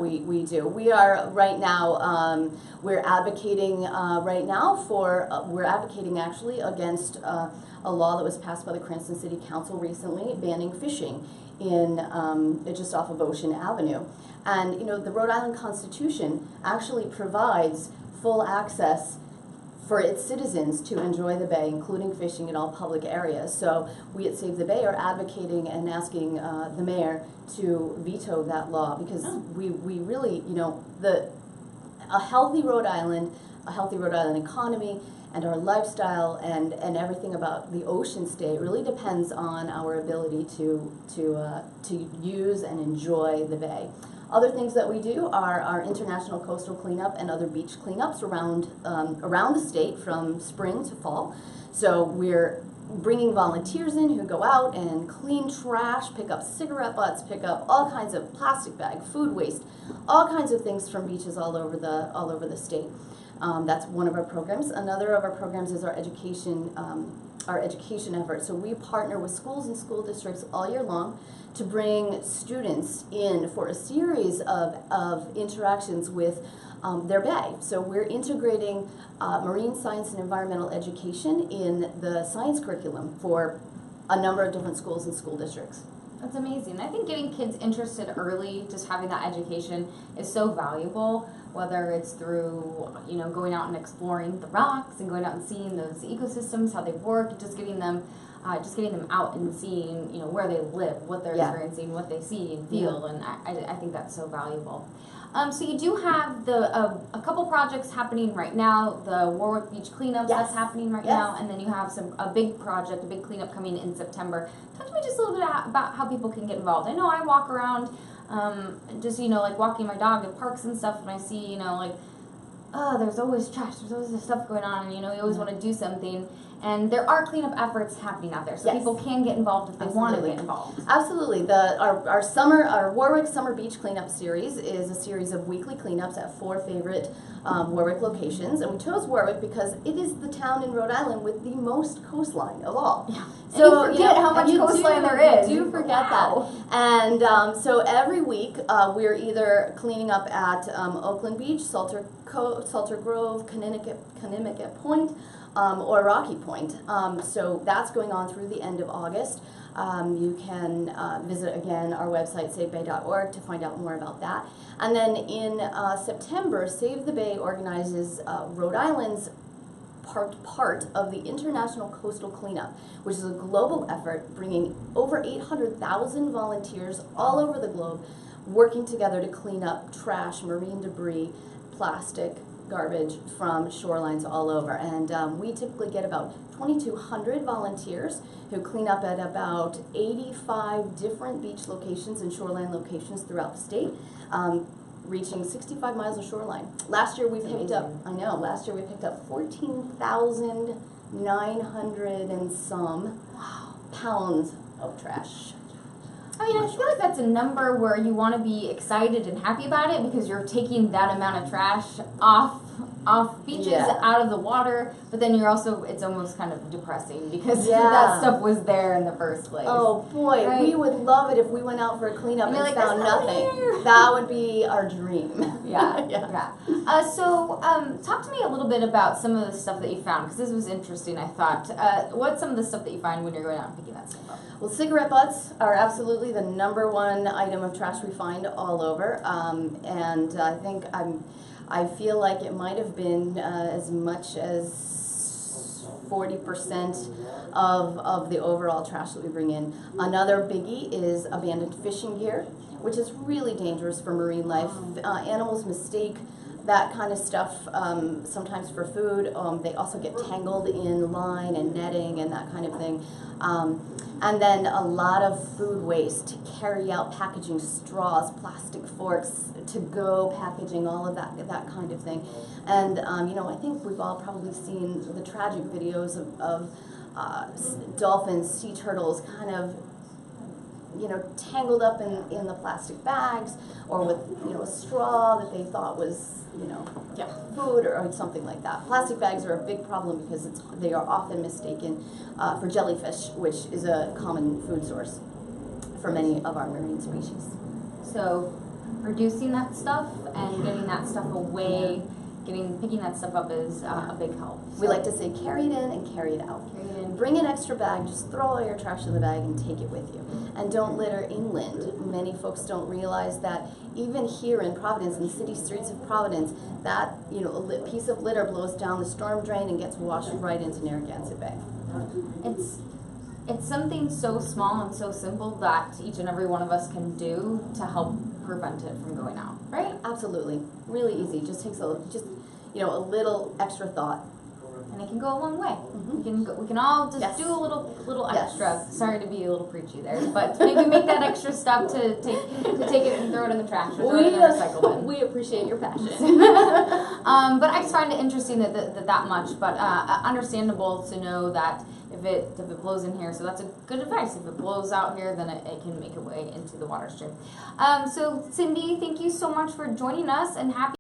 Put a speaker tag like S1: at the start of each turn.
S1: We do. We are right now, we're advocating right now for, we're advocating actually against a law that was passed by the Cranston City Council recently banning fishing in, just off of Ocean Avenue. And, you know, the Rhode Island Constitution actually provides full access for its citizens to enjoy the bay, including fishing in all public areas. So we at Save the Bay are advocating and asking the mayor to veto that law, because we really, you know, a healthy Rhode Island economy and our lifestyle and everything about the ocean state really depends on our ability to use and enjoy the bay. Other things that we do are our international coastal cleanup and other beach cleanups around the state from spring to fall. So we're bringing volunteers in who go out and clean trash, pick up cigarette butts, pick up all kinds of plastic bag, food waste, all kinds of things from beaches all over the state. That's one of our programs. Another of our programs is our education effort. So we partner with schools and school districts all year long to bring students in for a series of interactions with their bay. So we're integrating marine science and environmental education in the science curriculum for a number of different schools and school districts.
S2: That's amazing. I think getting kids interested early, just having that education is so valuable, whether it's through, you know, going out and exploring the rocks and going out and seeing those ecosystems, how they work, just getting them out and seeing, you know, where they live, what they're experiencing, what they see and feel, and I think that's so valuable. So you do have a couple projects happening right now, the Warwick Beach cleanups that's happening right now, and then you have a big project, a big cleanup coming in September. Talk to me just a little bit about how people can get involved. I know I walk around, just, you know, like walking my dog at parks and stuff, and I see, you know, like, oh, there's always trash, there's always this stuff going on, and, you know, you always want to do something. And there are cleanup efforts happening out there, so people can get involved if they want to get involved.
S1: Absolutely. Our Warwick Summer Beach Cleanup Series is a series of weekly cleanups at 4 favorite Warwick locations, and we chose Warwick because it is the town in Rhode Island with the most coastline of all.
S2: Yeah. So you forget how much coastline there is.
S1: You do forget that. And so every week we're either cleaning up at Oakland Beach, Salter Grove, Conimicut Point, or Rocky Point. So that's going on through the end of August. You can visit again our website, savebay.org, to find out more about that. And then in September, Save the Bay organizes Rhode Island's part of the International Coastal Cleanup, which is a global effort bringing over 800,000 volunteers all over the globe working together to clean up trash, marine debris, plastic, garbage from shorelines all over. And we typically get about 2,200 volunteers who clean up at about 85 different beach locations and shoreline locations throughout the state, reaching 65 miles of shoreline. Last year we picked up 14,900 and some pounds of trash.
S2: I mean, I feel like that's a number where you want to be excited and happy about it because you're taking that amount of trash off beaches, out of the water, but then you're also, it's almost kind of depressing because that stuff was there in the first place.
S1: Oh boy, we would love it if we went out for a cleanup and like, found nothing. That would be our dream.
S2: So talk to me a little bit about some of the stuff that you found, because this was interesting, I thought. What's some of the stuff that you find when you're going out and picking that stuff up?
S1: Well, cigarette butts are absolutely the #1 item of trash we find all over, and I think I feel like it might have been as much as 40% of the overall trash that we bring in. Another biggie is abandoned fishing gear, which is really dangerous for marine life. Animals mistake that kind of stuff sometimes for food. They also get tangled in line and netting and that kind of thing. And then a lot of food waste, carry out packaging, straws, plastic forks, to-go packaging, all of that kind of thing. And you know, I think we've all probably seen the tragic videos of dolphins, sea turtles, kind of, you know, tangled up in the plastic bags, or with, you know, a straw that they thought was, you know, food or something like that. Plastic bags are a big problem because they are often mistaken for jellyfish, which is a common food source for many of our marine species.
S2: So reducing that stuff and getting that stuff away, picking that stuff up is a big help.
S1: We like to say carry it in and carry it out.
S2: Carry it in.
S1: Bring an extra bag, just throw all your trash in the bag and take it with you. And don't litter inland. Many folks don't realize that even here in Providence, in the city streets of Providence, that a piece of litter blows down the storm drain and gets washed right into Narragansett Bay.
S2: It's something so small and so simple that each and every one of us can do to help prevent it from going out, right?
S1: Absolutely, really easy. Just takes a little extra thought.
S2: And it can go a long way. We can all just do a little extra.
S1: Yes.
S2: Sorry to be a little preachy there, but maybe make that extra step to take it and throw it in the trash or throw it in the recycle bin.
S1: We appreciate your passion.
S2: But I just find it interesting that much, but understandable to know that if it blows in here, so that's a good advice. If it blows out here, then it can make its way into the water stream. So Cindy, thank you so much for joining us, and happy